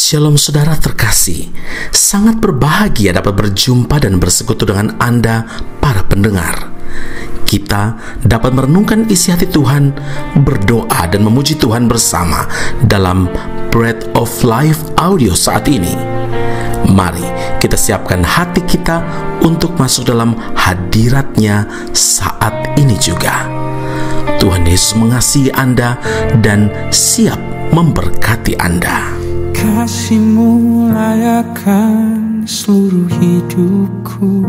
Shalom saudara terkasih, sangat berbahagia dapat berjumpa dan bersekutu dengan Anda para pendengar. Kita dapat merenungkan isi hati Tuhan, berdoa dan memuji Tuhan bersama dalam Bread of Life audio saat ini. Mari kita siapkan hati kita untuk masuk dalam hadirat-Nya saat ini juga. Tuhan Yesus mengasihi Anda dan siap memberkati Anda. Kasih-Mu layakkan seluruh hidupku,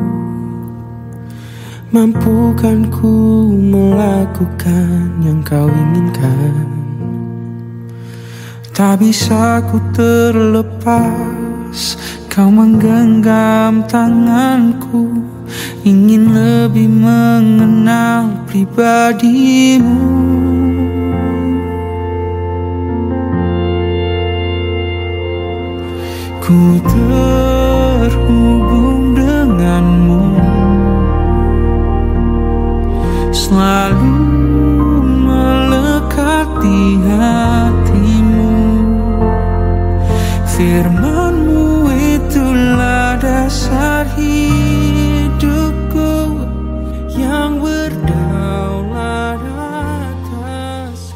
mampukan ku melakukan yang Kau inginkan. Tak bisa ku terlepas, Kau menggenggam tanganku, ingin lebih mengenal pribadi-Mu. Ku terhubung denganmu, selalu melekat di hatimu. Firman-Mu itulah dasar hidupku yang berdaulat atasku.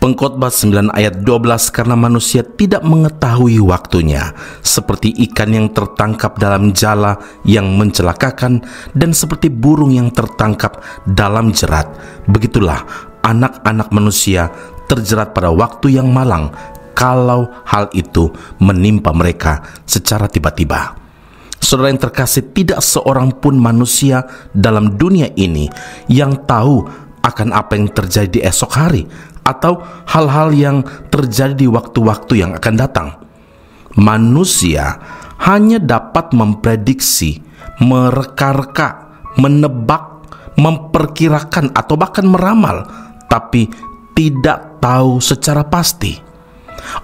Pengkhotbah 9 ayat 12, karena manusia tidak mengetahui waktunya, seperti ikan yang tertangkap dalam jala yang mencelakakan, dan seperti burung yang tertangkap dalam jerat, begitulah anak-anak manusia terjerat pada waktu yang malang, kalau hal itu menimpa mereka secara tiba-tiba. Saudara yang terkasih, tidak seorang pun manusia dalam dunia ini yang tahu akan apa yang terjadi di esok hari, atau hal-hal yang terjadi di waktu-waktu yang akan datang. Manusia hanya dapat memprediksi, mereka-reka, menebak, memperkirakan, atau bahkan meramal, tapi tidak tahu secara pasti.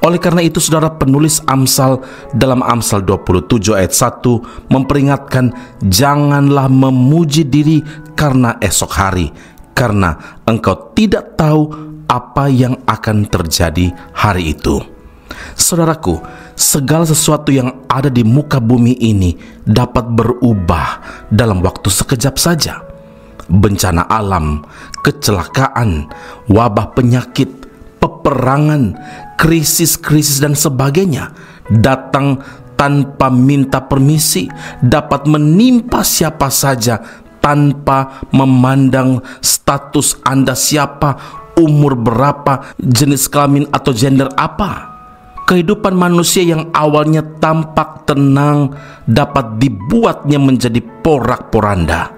Oleh karena itu, saudara, penulis Amsal dalam Amsal 27 ayat 1 memperingatkan, janganlah memuji diri karena esok hari, karena engkau tidak tahu apa yang akan terjadi hari itu. Saudaraku, segala sesuatu yang ada di muka bumi ini dapat berubah dalam waktu sekejap saja. Bencana alam, kecelakaan, wabah penyakit, peperangan, krisis-krisis dan sebagainya datang tanpa minta permisi, dapat menimpa siapa saja tanpa memandang status Anda siapa, umur berapa, jenis kelamin atau gender apa. Kehidupan manusia yang awalnya tampak tenang dapat dibuatnya menjadi porak-poranda.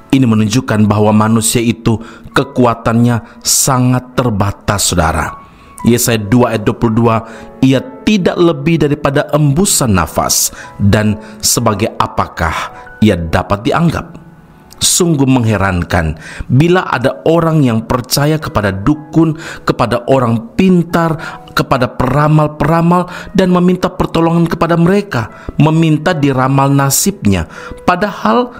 Ini menunjukkan bahwa manusia itu kekuatannya sangat terbatas, saudara. Yesaya 2 ayat 22, ia tidak lebih daripada embusan nafas, dan sebagai apakah ia dapat dianggap? Sungguh mengherankan bila ada orang yang percaya kepada dukun, kepada orang pintar, kepada peramal-peramal, dan meminta pertolongan kepada mereka, meminta diramal nasibnya. Padahal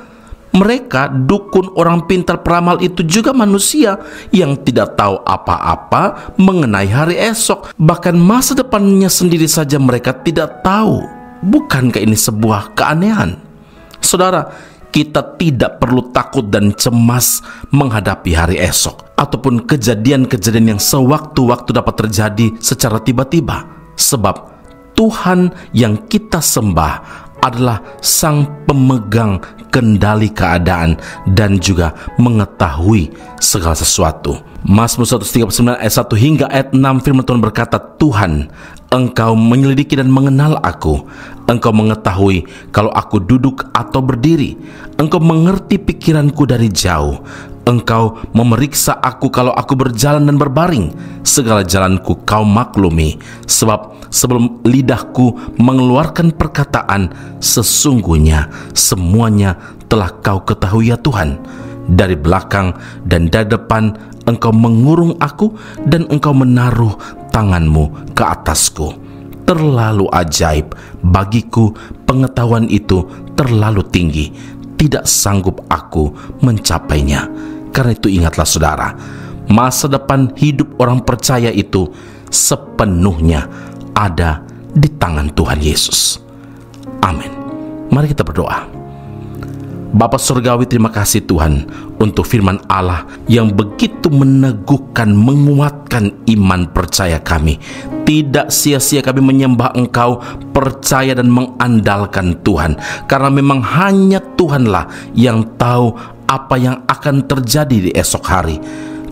mereka, dukun, orang pintar, peramal itu juga manusia yang tidak tahu apa-apa mengenai hari esok. Bahkan masa depannya sendiri saja mereka tidak tahu. Bukankah ini sebuah keanehan? Saudara, kita tidak perlu takut dan cemas menghadapi hari esok ataupun kejadian-kejadian yang sewaktu-waktu dapat terjadi secara tiba-tiba. Sebab Tuhan yang kita sembah adalah Sang pemegang kendali keadaan dan juga mengetahui segala sesuatu. Mazmur 139 ayat 1 hingga ayat 6, firman Tuhan berkata, Tuhan, Engkau menyelidiki dan mengenal aku. Engkau mengetahui kalau aku duduk atau berdiri. Engkau mengerti pikiranku dari jauh. Engkau memeriksa aku kalau aku berjalan dan berbaring. Segala jalanku Kau maklumi. Sebab sebelum lidahku mengeluarkan perkataan, sesungguhnya semuanya telah Kau ketahui ya Tuhan. Dari belakang dan dari depan Engkau mengurung aku, dan Engkau menaruh tangan-Mu ke atasku. Terlalu ajaib bagiku pengetahuan itu, terlalu tinggi, tidak sanggup aku mencapainya. Karena itu ingatlah saudara, masa depan hidup orang percaya itu sepenuhnya ada di tangan Tuhan Yesus. Amin. Mari kita berdoa. Bapa Surgawi, terima kasih Tuhan untuk firman Allah yang begitu meneguhkan, menguatkan iman percaya kami. Tidak sia-sia kami menyembah Engkau, percaya dan mengandalkan Tuhan. Karena memang hanya Tuhanlah yang tahu apa yang akan terjadi di esok hari.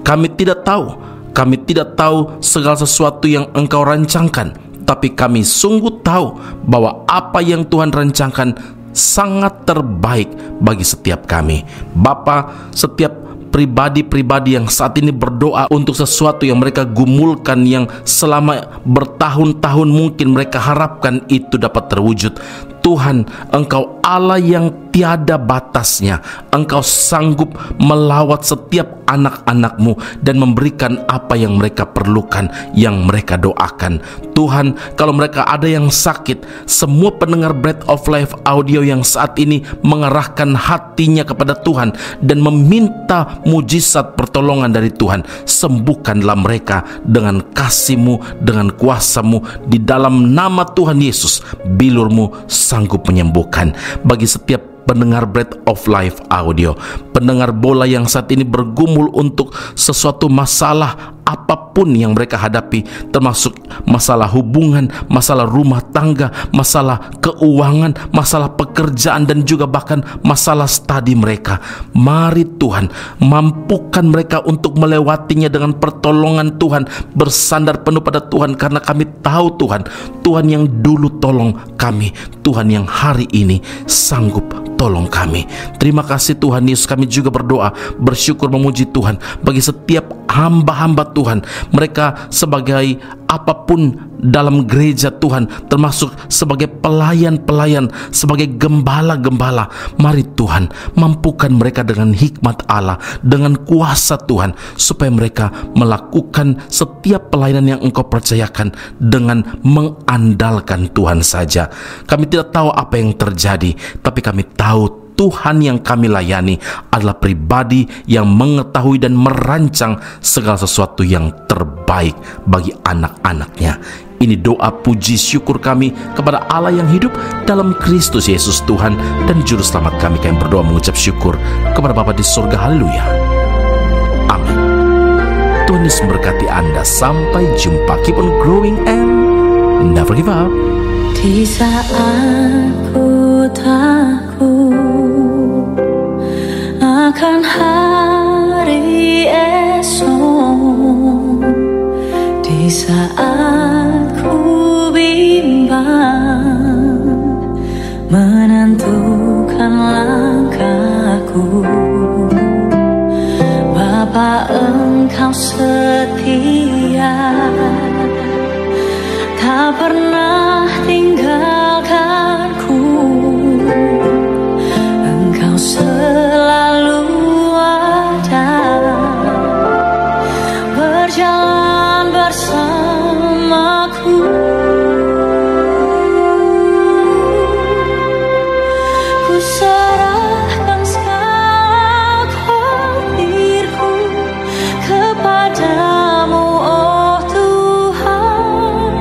Kami tidak tahu segala sesuatu yang Engkau rancangkan, tapi kami sungguh tahu bahwa apa yang Tuhan rancangkan sangat terbaik bagi setiap kami. Bapa, setiap pribadi-pribadi yang saat ini berdoa untuk sesuatu yang mereka gumulkan, yang selama bertahun-tahun mungkin mereka harapkan itu dapat terwujud, Tuhan, Engkau Allah yang tiada batasnya. Engkau sanggup melawat setiap anak-anak-Mu dan memberikan apa yang mereka perlukan, yang mereka doakan. Tuhan, kalau mereka ada yang sakit, semua pendengar Bread of Life audio yang saat ini mengerahkan hatinya kepada Tuhan dan meminta mujizat pertolongan dari Tuhan, sembuhkanlah mereka dengan kasih-Mu, dengan kuasa-Mu. Di dalam nama Tuhan Yesus, bilur-Mu sanggup menyembuhkan. Bagi setiap pendengar Bread of Life audio, pendengar bola yang saat ini bergumul untuk sesuatu masalah apapun yang mereka hadapi, termasuk masalah hubungan, masalah rumah tangga, masalah keuangan, masalah pekerjaan, dan juga bahkan masalah studi mereka. Mari Tuhan, mampukan mereka untuk melewatinya dengan pertolongan Tuhan, bersandar penuh pada Tuhan, karena kami tahu Tuhan, Tuhan yang dulu tolong kami, Tuhan yang hari ini sanggup tolong kami. Terima kasih Tuhan Yesus. Kami juga berdoa, bersyukur, memuji Tuhan bagi setiap hamba-hamba Tuhan, mereka sebagai apapun dalam gereja Tuhan, termasuk sebagai pelayan-pelayan, sebagai gembala-gembala. Mari Tuhan, mampukan mereka dengan hikmat Allah, dengan kuasa Tuhan, supaya mereka melakukan setiap pelayanan yang Engkau percayakan dengan mengandalkan Tuhan saja. Kami tidak tahu apa yang terjadi, tapi kami tahu Tuhan yang kami layani adalah pribadi yang mengetahui dan merancang segala sesuatu yang terbaik bagi anak-anaknya. Ini doa puji syukur kami kepada Allah yang hidup dalam Kristus Yesus Tuhan dan Juru Selamat kami. Kami berdoa mengucap syukur kepada Bapa di surga. Haleluya. Amin. Tuhan Yesus memberkati Anda. Sampai jumpa. Keep on growing and never give up. Di saat ku takut akan hari esok, di saat ku bimbang menentukan langkahku, Bapa Engkau setia, tak pernah tinggalkanku. Engkau selalu ada, berjalan bersamaku. Ku serahkan segala khawatirku kepadamu, oh Tuhan.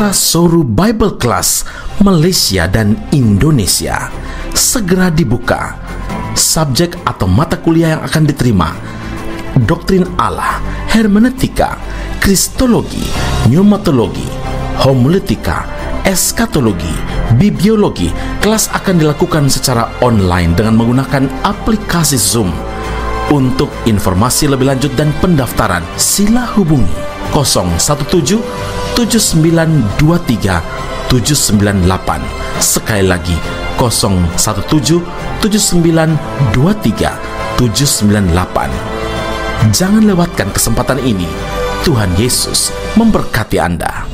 Putra Soru Bible Class Malaysia dan Indonesia segera dibuka. Subjek atau mata kuliah yang akan diterima: Doktrin Allah, Hermeneutika, Kristologi, Pneumatologi, Homiletika, Eskatologi, Bibliologi. Kelas akan dilakukan secara online dengan menggunakan aplikasi Zoom. Untuk informasi lebih lanjut dan pendaftaran, sila hubungi 017 7923 798. Sekali lagi 017 7923 798. Jangan lewatkan kesempatan ini. Tuhan Yesus memberkati Anda.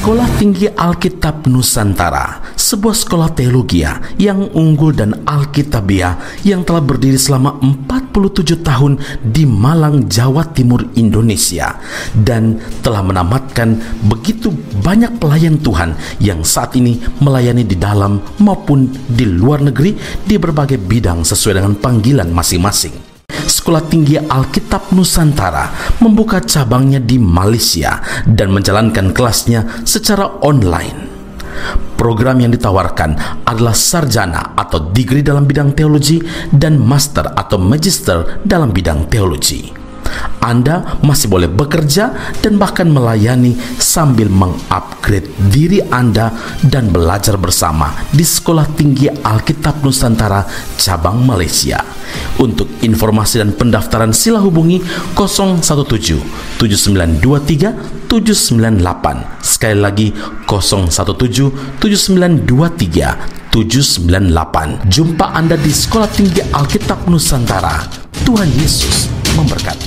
Sekolah Tinggi Alkitab Nusantara, sebuah sekolah teologi yang unggul dan alkitabiah yang telah berdiri selama 47 tahun di Malang, Jawa Timur, Indonesia, dan telah menamatkan begitu banyak pelayan Tuhan yang saat ini melayani di dalam maupun di luar negeri di berbagai bidang sesuai dengan panggilan masing-masing. Sekolah Tinggi Alkitab Nusantara membuka cabangnya di Malaysia dan menjalankan kelasnya secara online. Program yang ditawarkan adalah sarjana atau degree dalam bidang teologi dan master atau magister dalam bidang teologi. Anda masih boleh bekerja dan bahkan melayani sambil mengupgrade diri Anda dan belajar bersama di Sekolah Tinggi Alkitab Nusantara cabang Malaysia. Untuk informasi dan pendaftaran sila hubungi 017 7923 798. Sekali lagi 017 7923 798. Jumpa Anda di Sekolah Tinggi Alkitab Nusantara. Tuhan Yesus memberkati.